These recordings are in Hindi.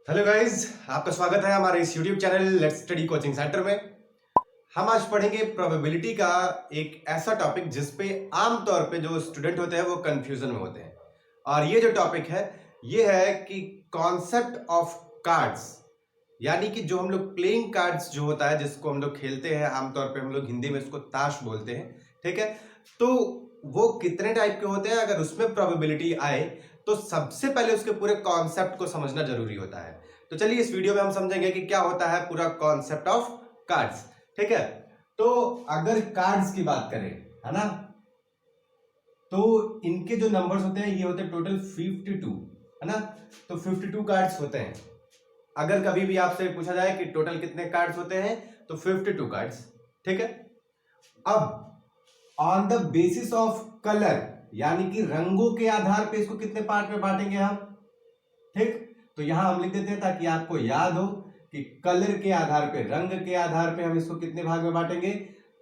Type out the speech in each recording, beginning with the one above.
हेलो गाइस, आपका स्वागत है हमारे इस YouTube channel let's study coaching centre में। हम आज पढ़ेंगे प्रोबेबिलिटी का एक ऐसा टॉपिक जिस पे आमतौर पे जो स्टूडेंट होते हैं वो कंफ्यूजन में होते हैं। और ये जो टॉपिक है ये है कि कॉन्सेप्ट ऑफ कार्ड्स, यानी कि जो हम लोग प्लेइंग कार्ड्स जो होता है जिसको हम लोग खेलते हैं, आमतौर पे हम लोग हिंदी में इसको ताश बोलते हैं, ठीक है। तो वो कितने टाइप के होते हैं, अगर उसमें प्रोबेबिलिटी आए तो सबसे पहले उसके पूरे कॉन्सेप्ट को समझना जरूरी होता है। तो चलिए इस वीडियो में हम समझेंगे कि क्या होता है पूरा कॉन्सेप्ट ऑफ कार्ड्स, ठीक है। तो अगर कार्ड्स की बात करें, है ना, तो इनके जो नंबर्स होते हैं ये होते हैं टोटल 52, है ना। तो 52 कार्ड्स होते हैं। अगर कभी भी आपसे पूछा जाए कि टोटल कितने कार्ड्स होते हैं तो 52 कार्ड्स, ठीक है। अब on the basis of colour, यानी कि रंगों के आधार पे इसको कितने पार्ट में बांटेंगे हम, ठीक। तो यहां हम लिख देते हैं ताकि आपको याद हो कि कलर के आधार पे, रंग के आधार पे हम इसको कितने भाग में बांटेंगे।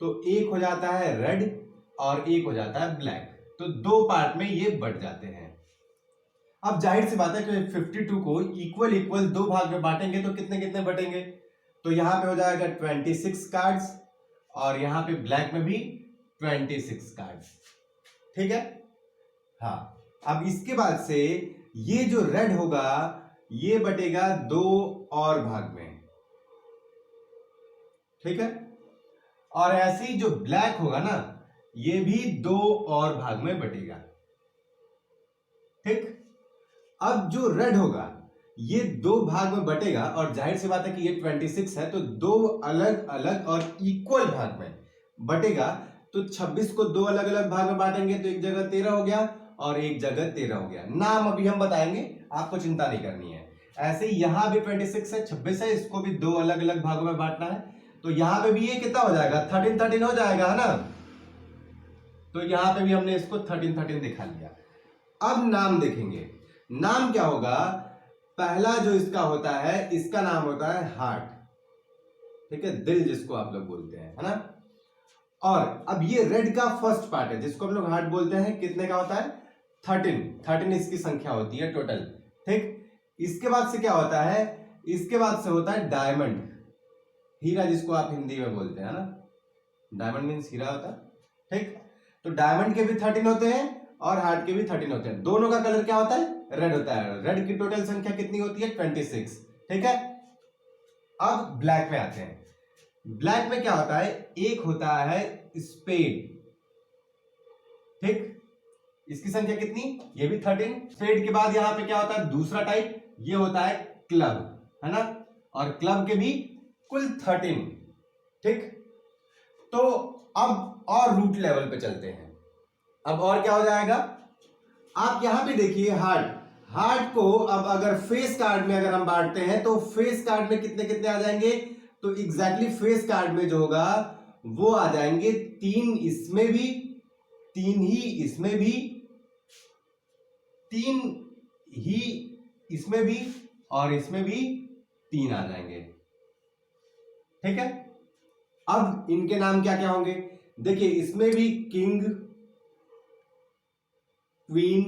तो एक हो जाता है रेड और एक हो जाता है ब्लैक, तो दो पार्ट में ये बट जाते हैं। अब जाहिर सी बात है कि 52 को इक्वल इक्वल दो भाग में बांटेंगे तो कितने कितने बटेंगे। तो यहां पे हो जाएगा 26 कार्ड्स और यहां पे ब्लैक में भी 26 कार्ड्स, ठीक है। हाँ, अब इसके बाद से ये जो रेड होगा ये बटेगा दो और भाग में, ठीक है। और ऐसे ही जो ब्लैक होगा ना ये भी दो और भाग में बटेगा, ठीक। अब जो रेड होगा ये दो भाग में बटेगा और जाहिर सी बात है कि ये 26 है तो दो अलग अलग और इक्वल भाग में बटेगा। तो 26 को दो अलग अलग भाग में बांटेंगे तो एक जगह 13 हो गया और एक जगह 13 हो गया। नाम अभी हम बताएंगे, आपको चिंता नहीं करनी है। ऐसे ही यहां भी 26 है, 26 है, इसको भी दो अलग अलग भागों में बांटना है। तो यहां पे भी ये कितना हो जाएगा, 13 13 हो जाएगा, है ना। तो यहां पे भी हमने इसको 13 13 दिखा लिया। अब नाम देखेंगे, नाम क्या होगा। पहला जो इसका होता है इसका नाम होता है हार्ट, ठीक है, दिल जिसको आप लोग बोलते हैं, है ना। और अब ये रेड का फर्स्ट पार्ट है जिसको हम लोग हार्ट बोलते हैं, कितने का होता है 13 13 इसकी संख्या होती है टोटल, ठीक। इसके बाद से क्या होता है, इसके बाद से होता है डायमंड, हीरा जिसको आप हिंदी में बोलते हैं ना, डायमंड मीन्स हीरा होता है, ठीक। तो डायमंड के भी 13 होते हैं और हार्ट के भी 13 होते हैं। दोनों का कलर क्या होता है, रेड होता है। रेड की टोटल संख्या कितनी होती है 26, ठीक है। अब ब्लैक में आते हैं। ब्लैक में क्या होता है, एक होता है स्पेड, ठीक। इसकी संख्या कितनी, ये भी 13। स्पेड के बाद यहां पे क्या होता है दूसरा टाइप, ये होता है क्लब, है ना। और क्लब के भी कुल 13, ठीक। तो अब और रूट लेवल पे चलते हैं। अब और क्या हो जाएगा, आप यहां पे देखिए हार्ट, हार्ट को अब अगर फेस कार्ड में अगर हम बांटते हैं तो फेस कार्ड में कितने कितने आ जाएंगे। तो एग्जैक्टली फेस कार्ड में जो होगा वो आ जाएंगे 3 इसमें भी, 3 ही इसमें भी, 3 ही इसमें भी और इसमें भी 3 आ जाएंगे, ठीक है। अब इनके नाम क्या क्या होंगे, देखिए इसमें भी किंग, क्वीन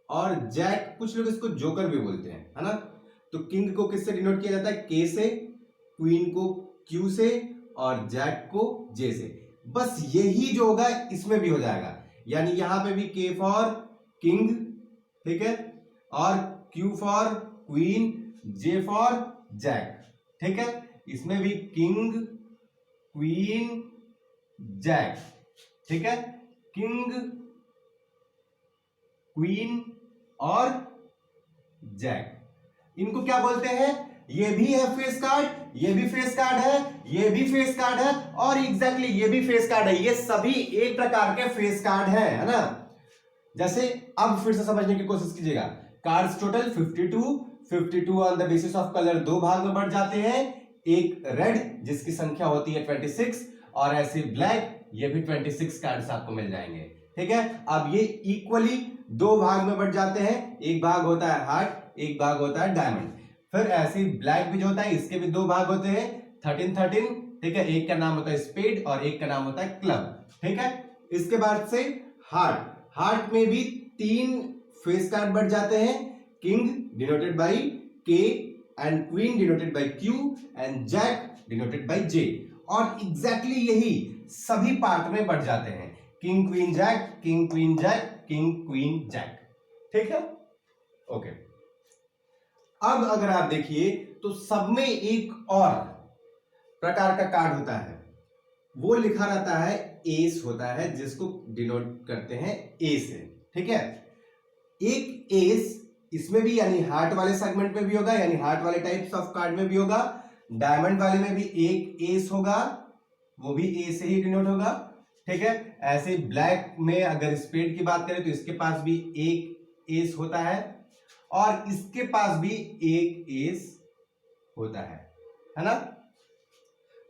और जैक, कुछ लोग इसको जोकर भी बोलते हैं, है ना। तो किंग को किससे डिनोट किया जाता है, के से, क्वीन को क्यू से और जैक को जे से। बस यही जो होगा इसमें भी हो जाएगा, यानी यहां पे भी के फॉर किंग, ठीक है, और Q for queen, J for jack, ठीक है। इसमें भी किंग, क्वीन, जैक, ठीक है, किंग, क्वीन और जैक, इनको क्या बोलते हैं, ये भी है फेस कार्ड, ये भी फेस कार्ड है, ये भी फेस कार्ड है और एग्जैक्टली ये भी फेस कार्ड है। ये सभी एक प्रकार के फेस कार्ड है ना। जैसे अब फिर से समझने की कोशिश कीजिएगा, cards total 52, 52 on the basis of colour दो भाग में बढ़ जाते हैं, एक रेड जिसकी संख्या होती है 26 और ऐसे ब्लैक, ये भी 26 कार्ड्स आपको मिल जाएंगे, ठीक है। अब ये इक्वली दो भाग में बढ़ जाते हैं, एक भाग होता है हार्ट, एक भाग होता है डायमंड। फिर ऐसे ब्लैक भी जो होता है इसके भी दो भाग होते हैं 13 13, ठीक है। एक का नाम होता है स्पेड और एक का नाम होता है क्लब, ठीक है। इसके बाद से हार्ट, हार्ट में भी 3 फेस कार्ड बढ़ जाते हैं, king denoted by K and queen denoted by Q and jack denoted by J। और एग्जैक्टली यही सभी पार्ट में बढ़ जाते हैं, king queen jack, king queen jack, king queen jack. ठीक है, ओके। अब अगर आप देखिए तो सब में एक और प्रकार का कार्ड होता है, वो लिखा रहता है एस होता है, जिसको डिनोट करते हैं ए से। ठीक है, एक एस इसमें भी यानी हार्ट वाले सेगमेंट में भी होगा, यानी हार्ट वाले टाइप्स ऑफ कार्ड में भी होगा, डायमंड वाले में भी एक एस होगा, वो भी ए से ही डिनोट होगा। ठीक है, ऐसे ब्लैक में अगर स्पेड की बात करें तो इसके पास भी एक एस होता है और इसके पास भी एक एस होता है ना।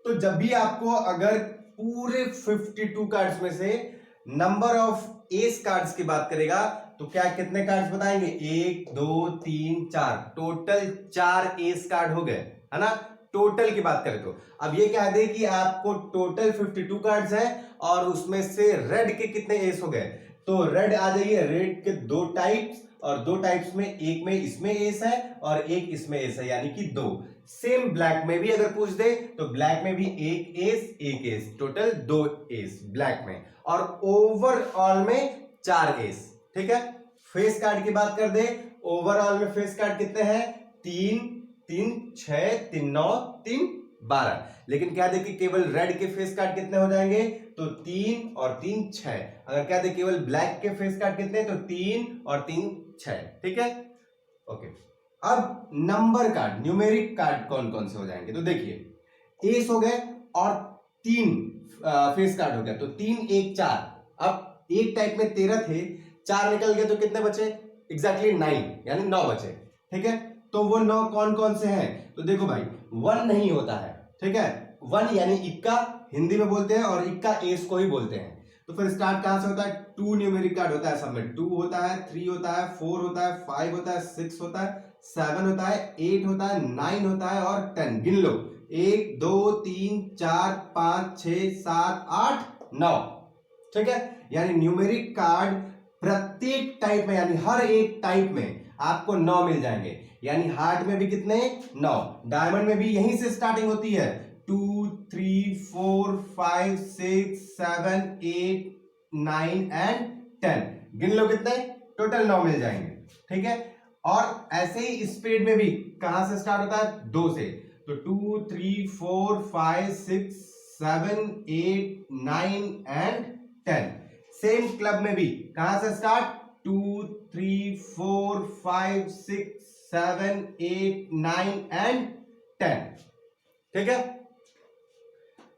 तो जब भी आपको अगर पूरे 52 कार्ड्स में से नंबर ऑफ एस कार्ड्स की बात करेगा तो क्या कितने कार्ड्स बताएंगे, 1 2 3 4, टोटल 4 एस कार्ड हो गए, है ना। टोटल की बात करें तो अब ये कह दे कि आपको टोटल 52 कार्ड्स है और उसमें से रेड के कितने एस हो गए, तो रेड आ जाइए, रेड के 2 टाइप्स और 2 टाइप्स में एक में इसमें एस है और एक इसमें एस है, यानी कि 2। सेम ब्लैक में भी अगर पूछ दे तो ब्लैक में भी एक एस, टोटल 2 एस ब्लैक में, और ओवरऑल में 4 एस। ठीक है, फेस कार्ड की बात कर दे, ओवरऑल में फेस कार्ड कितने हैं, 3 3 6 3 9 3 12, लेकिन क्या देखिए केवल रेड के फेस कार्ड कितने हो जाएंगे, तो 3 और 3 6। अगर क्या देखिए केवल ब्लैक के फेस कार्ड कितने, तो 3 और 3 6। ठीक है, ओके। अब नंबर कार्ड, न्यूमेरिक कार्ड कौन कौन से हो जाएंगे, तो देखिए एस हो गए और 3 फेस कार्ड हो गया, तो 3 1 4। अब एक टाइप में 13 थे, 4 निकल गए तो कितने बचे, एग्जैक्टली 9, यानी 9 बचे। ठीक है, तो वो 9 कौन कौन से हैं, तो देखो भाई 1 नहीं होता है। ठीक है, 1 यानी इक्का हिंदी में बोलते हैं और इक्का एस को ही बोलते हैं। तो फिर स्टार्ट कहां से होता है, 2 न्यूमेरिक कार्ड होता है, सब में 2 होता है, 3 होता है, 4 होता है, 5 होता है, 6 होता है, 7 होता है, 8 होता है, 9 होता है और 10। गिन लो, 1 2 3 4 5 6 7 8 9। ठीक है, यानी न्यूमेरिक कार्ड प्रत्येक टाइप में, यानी हर एक टाइप में आपको 9 मिल जाएंगे, यानी हार्ट में भी कितने, 9, डायमंड में भी यहीं से स्टार्टिंग होती है, 2 3 4 5 6 7 8 9 एंड 10। गिन लो कितने, टोटल 9 मिल जाएंगे। ठीक है, और ऐसे ही स्पेड में भी कहां से स्टार्ट होता है, 2 से, तो 2 3 4 5 6 7 8 9 एंड 10। सेम क्लब में भी कहां से स्टार्ट, 2 3 4 5 6 7 8 9 एंड 10। ठीक है,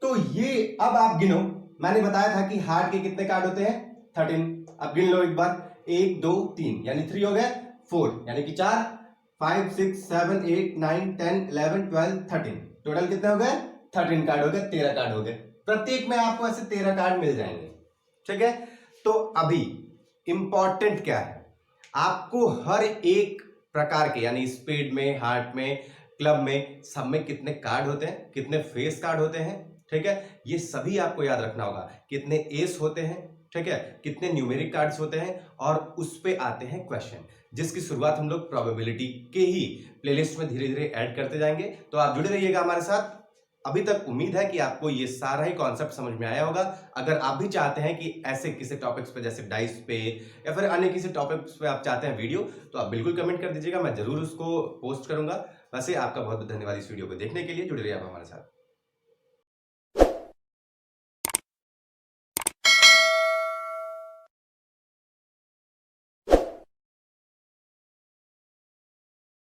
तो ये अब आप गिनो, मैंने बताया था कि हार्ट के कितने कार्ड होते हैं, 13। अब गिन लो एक बार, 1 2 3 यानी 3 हो गए, 4 यानी कि 4, 5 6 7 8 9 10 11 12 13, टोटल कितने हो गए, 13 कार्ड हो गए, 13 कार्ड हो गए। प्रत्येक में आपको ऐसे 13 कार्ड मिल जाएंगे। ठीक है, तो अभी इंपॉर्टेंट क्या है, आपको हर एक प्रकार के, यानी स्पेड में, हार्ट में, क्लब में, सब में कितने कार्ड होते हैं, कितने फेस कार्ड होते हैं। ठीक है, ये सभी आपको याद रखना होगा, कितने एस होते हैं, ठीक है, कितने न्यूमेरिक कार्ड्स होते हैं, और उस पे आते हैं क्वेश्चन, जिसकी शुरुआत हम लोग प्रोबेबिलिटी के ही प्लेलिस्ट में धीरे धीरे ऐड करते जाएंगे। तो आप जुड़े रहिएगा हमारे साथ। अभी तक उम्मीद है कि आपको ये सारा ही कॉन्सेप्ट समझ में आया होगा। अगर आप भी चाहते हैं कि ऐसे किसी टॉपिक्स पे, जैसे डाइस पे या फिर अन्य किसी टॉपिक्स पे आप चाहते हैं वीडियो, तो आप बिल्कुल कमेंट कर दीजिएगा, मैं जरूर उसको पोस्ट करूंगा। वैसे आपका बहुत बहुत धन्यवाद इस वीडियो को देखने के लिए, जुड़े रहिए आप हमारे साथ।